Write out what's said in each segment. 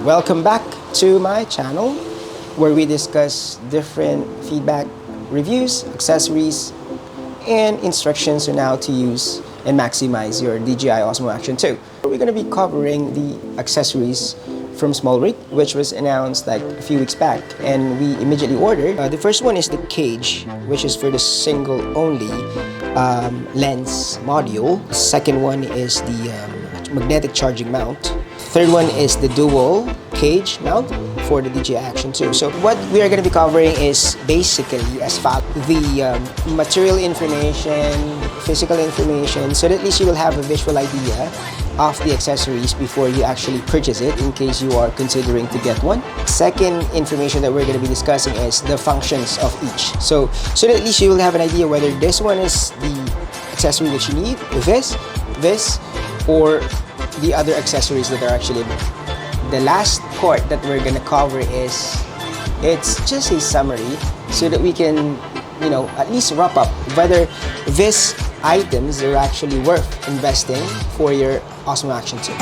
Welcome back to my channel where we discuss different feedback reviews, accessories, and instructions on how to use and maximize your DJI Osmo Action 2. We're going to be covering the accessories from Smallrig, which was announced like a few weeks back, and we immediately ordered. The first one is the cage, which is for the single only lens module. The second one is the magnetic charging mount. Third one is the dual cage mount for the DJI Action 2. So what we are going to be covering is basically as follows: the material information, physical information, so that at least you will have a visual idea of the accessories before you actually purchase it, in case you are considering to get one. Second information that we're going to be discussing is the functions of each. So that at least you will have an idea whether this one is the accessory that you need, this, or the other accessories that are actually available. The last part that we're gonna cover is, it's just a summary so that we can, at least wrap up whether these items are actually worth investing for your Osmo Action 2.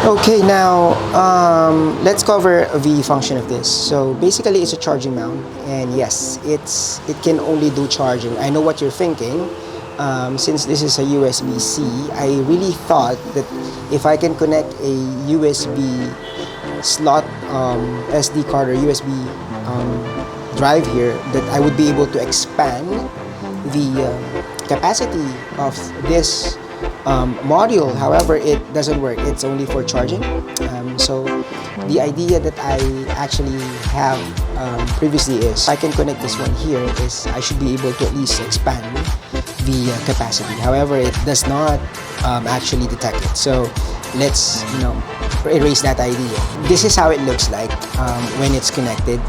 Okay, now let's cover the function of this. So basically, it's a charging mount, and yes, it can only do charging. I know what you're thinking. Since this is a USB-C, I really thought that if I can connect a USB slot SD card or USB drive here, that I would be able to expand the capacity of this module. However, it doesn't work. It's only for charging. So the idea that I actually have previously is, I can connect this one here, is I should be able to at least expand the capacity. However, it does not actually detect it. So let's erase that idea. This is how it looks like when it's connected,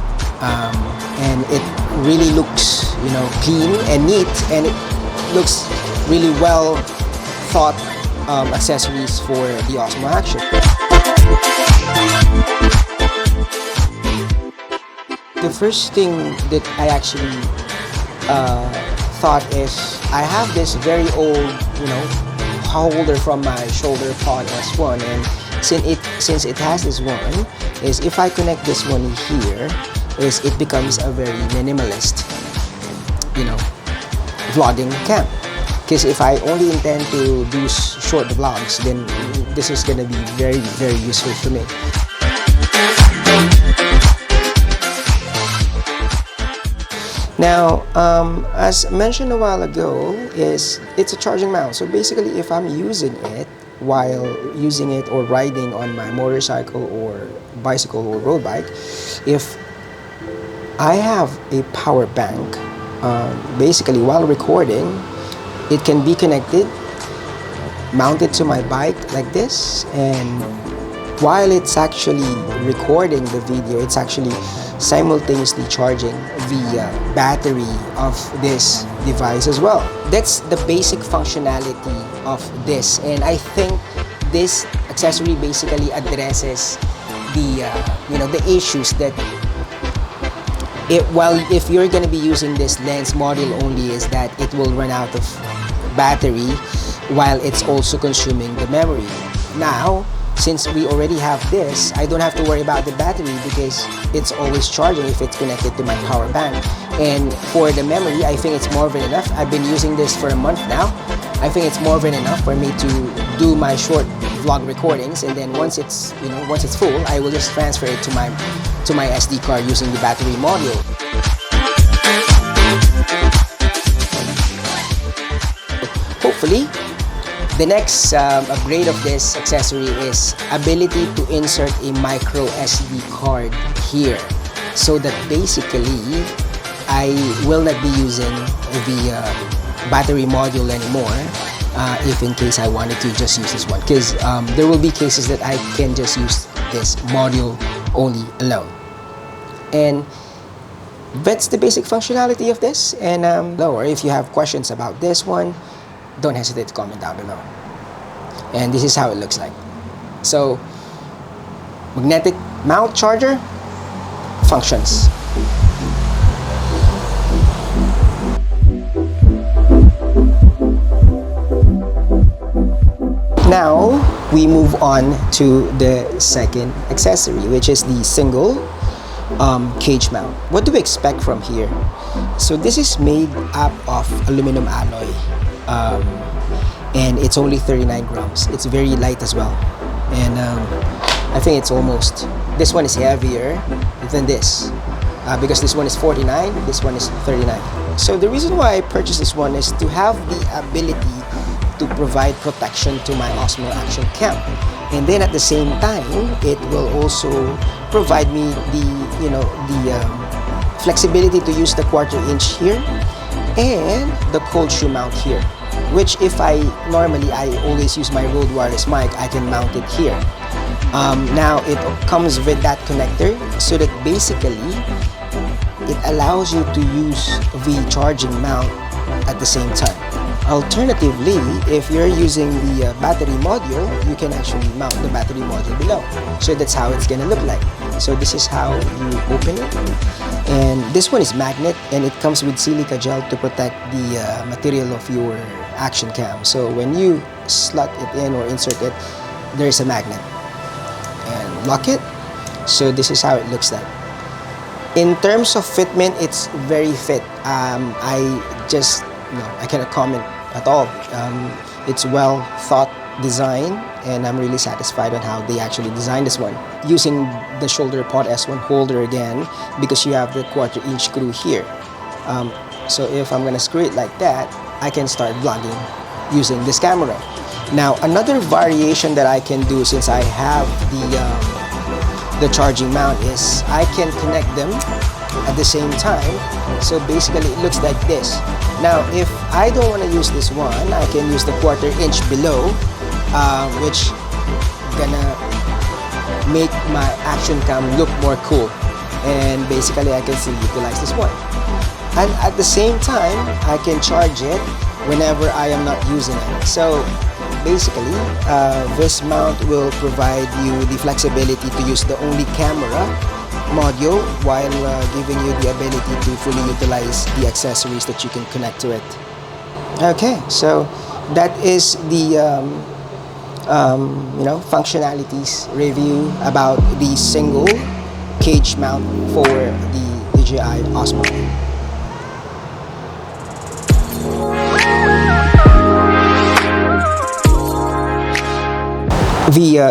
and it really looks clean and neat, and it looks really well thought accessories for the Osmo Action. The first thing that I actually thought is, I have this very old holder from my shoulder pod S1, and since it has this one, is if I connect this one here, is it becomes a very minimalist vlogging cam. Because if I only intend to do short vlogs, then this is going to be very, very useful for me. Now, as mentioned a while ago, it's a charging mount. So basically, if I'm using it while using it or riding on my motorcycle or bicycle or road bike, if I have a power bank, basically while recording, it can be connected, mounted to my bike like this, and while it's actually recording the video, it's actually simultaneously charging the battery of this device as well. That's the basic functionality of this, and I think this accessory basically addresses the issues that if you're going to be using this lens module only, is that it will run out of battery while it's also consuming the memory. Now, since we already have this, I don't have to worry about the battery because it's always charging if it's connected to my power bank. And for the memory, I think it's more than enough. I've been using this for a month now. I think it's more than enough for me to do my short vlog recordings, and then once it's full, I will just transfer it to my SD card using the battery module. Hopefully, the next upgrade of this accessory is ability to insert a micro SD card here, so that basically I will not be using the battery module anymore if in case I wanted to just use this one, because there will be cases that I can just use this module only alone. And that's the basic functionality of this. And or if you have questions about this one, don't hesitate to comment down below. And this is how it looks like. So, magnetic mount charger functions. Now, we move on to the second accessory, which is the single cage mount. What do we expect from here? So this is made up of aluminum alloy, and it's only 39 grams. It's very light as well, and I think it's almost, this one is heavier than this, because this one is 49, this one is 39. So the reason why I purchased this one is to have the ability to provide protection to my Osmo Action Cam, and then at the same time it will also provide me the flexibility to use the 1/4 inch here and the cold shoe mount here, which if I always use my Rode wireless mic, I can mount it here. Now it comes with that connector, so that basically it allows you to use the charging mount at the same time. Alternatively, if you're using the battery module, you can actually mount the battery module below. So that's how it's gonna look like. So this is how you open it. And this one is magnet, and it comes with silica gel to protect the material of your action cam. So when you slot it in or insert it, there's a magnet. And lock it. So this is how it looks like. In terms of fitment, it's very fit. I cannot comment at all. It's well thought design, and I'm really satisfied on how they actually designed this one. Using the shoulder pod S1 holder again, because you have the 1/4 inch screw here. So if I'm gonna screw it like that, I can start vlogging using this camera. Now another variation that I can do, since I have the charging mount, is I can connect them at the same time. So basically it looks like this. Now if I don't want to use this one, I can use the 1/4 inch below, which gonna make my action cam look more cool, and basically I can still utilize this one. And at the same time, I can charge it whenever I am not using it. So basically, this mount will provide you the flexibility to use the only camera module while giving you the ability to fully utilize the accessories that you can connect to it. Okay, so that is the functionalities review about the single cage mount for the DJI Osmo.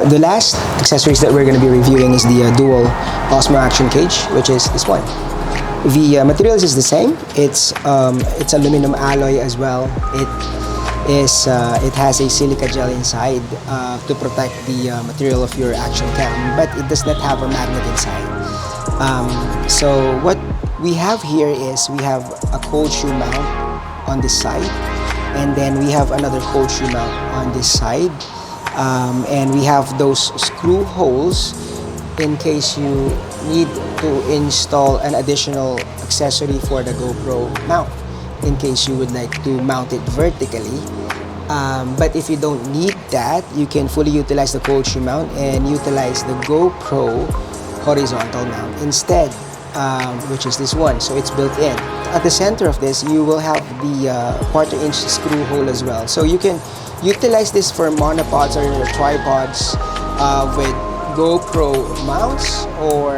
The last accessories that we're going to be reviewing is the dual Osmo Action Cage, which is this one. The materials is the same. It's aluminum alloy as well. It has a silica gel inside to protect the material of your action cam, but it does not have a magnet inside. So what we have here is we have a cold shoe mount on this side, and then we have another cold shoe mount on this side. And we have those screw holes in case you need to install an additional accessory for the GoPro mount, in case you would like to mount it vertically. But if you don't need that, you can fully utilize the cold shoe mount and utilize the GoPro horizontal mount instead, which is this one. So it's built in. At the center of this, you will have the 1/4 inch screw hole as well. So you can utilize this for monopods or tripods with GoPro mounts or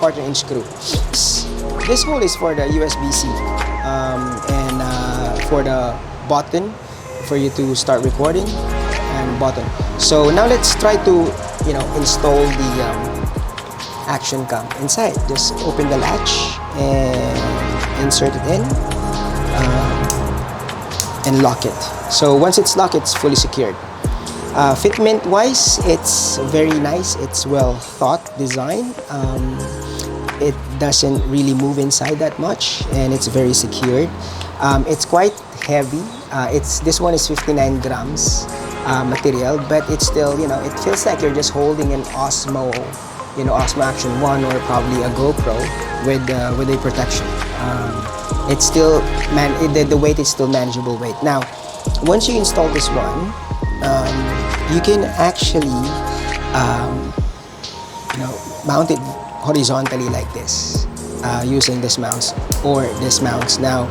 1/4 inch screw. This hole is for the USB-C and for the button for you to start recording, and button. So now let's try to install the action cam inside. Just open the latch and insert it in and lock it. So once it's locked, it's fully secured. Fitment wise, it's very nice. It's well thought design. It doesn't really move inside that much, and it's very secured. It's quite heavy. This one is 59 grams material, but it's still, it feels like you're just holding an Osmo, Osmo Action 1 or probably a GoPro with a protection. It's still the weight is still manageable weight. Now, once you install this one, you can actually mount it horizontally like this, using this mounts or this mounts. Now,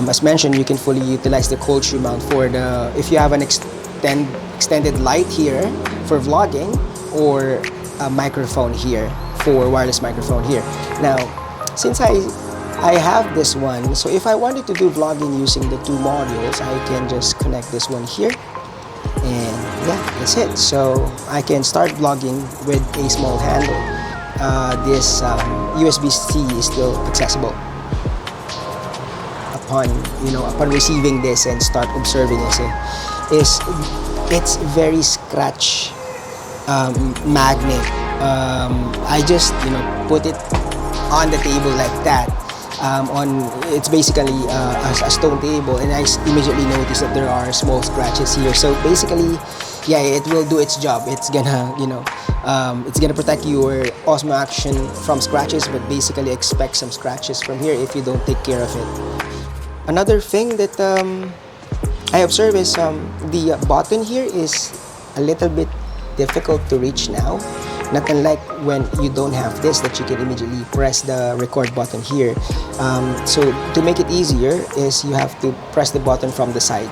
as mentioned, you can fully utilize the cold shoe mount for the, if you have an extended light here for vlogging, or a microphone here for wireless microphone here. Now, since I have this one, so if I wanted to do vlogging using the two modules, I can just connect this one here, and yeah, that's it. So I can start vlogging with a small handle. This USB-C is still accessible upon receiving this and start observing it. It's very scratch magnet. I just put it on the table like that. It's basically a stone table, and I immediately noticed that there are small scratches here. So basically, yeah, it will do its job. It's gonna it's gonna protect your Osmo Action from scratches, but basically expect some scratches from here if you don't take care of it. Another thing that I observe is the button here is a little bit difficult to reach now. Not unlike when you don't have this, that you can immediately press the record button here. So to make it easier is you have to press the button from the side,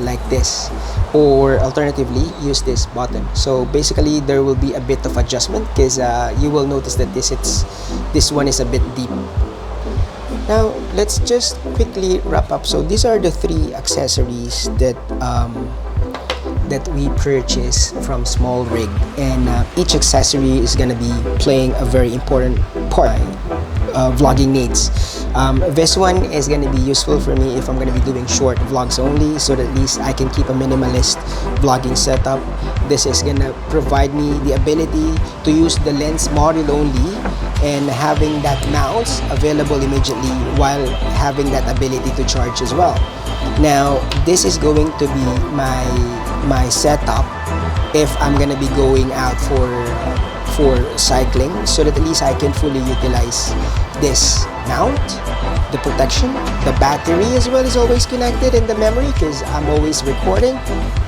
like this, or alternatively use this button. So basically there will be a bit of adjustment, because you will notice that this one is a bit deep. Now let's just quickly wrap up. So these are the 3 accessories that we purchase from Smallrig, and each accessory is gonna be playing a very important part of vlogging needs. This one is gonna be useful for me if I'm gonna be doing short vlogs only, so that at least I can keep a minimalist vlogging setup. This is gonna provide me the ability to use the lens module only, and having that mounts available immediately while having that ability to charge as well. Now, this is going to be my setup if I'm gonna be going out for cycling, so that at least I can fully utilize this mount, the protection, the battery as well is always connected, and the memory, because I'm always recording,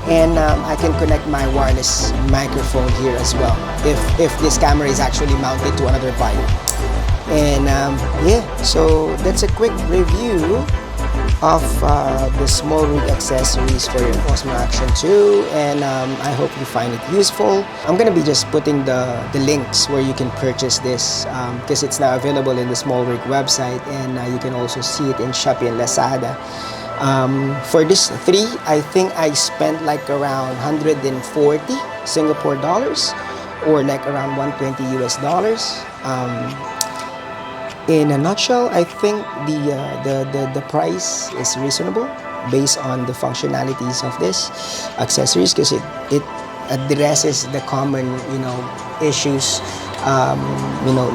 and I can connect my wireless microphone here as well if this camera is actually mounted to another bike. And yeah, so that's a quick review of the Smallrig accessories for your Osmo Action 2, and I hope you find it useful. I'm gonna be just putting the links where you can purchase this, because it's now available in the Smallrig website, and you can also see it in Shopee and Lazada. For this 3, I think I spent like around 140 Singapore dollars, or like around 120 US dollars. In a nutshell, I think the price is reasonable based on the functionalities of this accessories, because it addresses the common issues,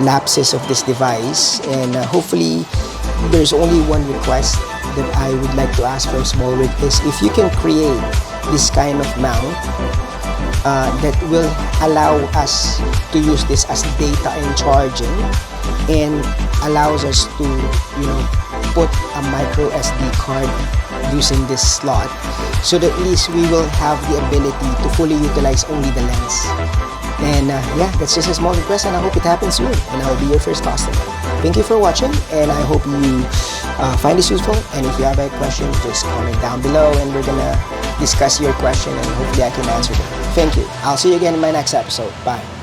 lapses of this device. And hopefully there's only one request that I would like to ask from Smallrig, is if you can create this kind of mount that will allow us to use this as data and charging, and allows us to put a micro SD card using this slot, so that at least we will have the ability to fully utilize only the lens. And yeah, that's just a small request, and I hope it happens soon, and I'll be your first customer. Thank you for watching, and I hope you find this useful. And if you have a question, just comment down below, and we're gonna discuss your question, and hopefully I can answer them. Thank you. I'll see you again in my next episode. Bye.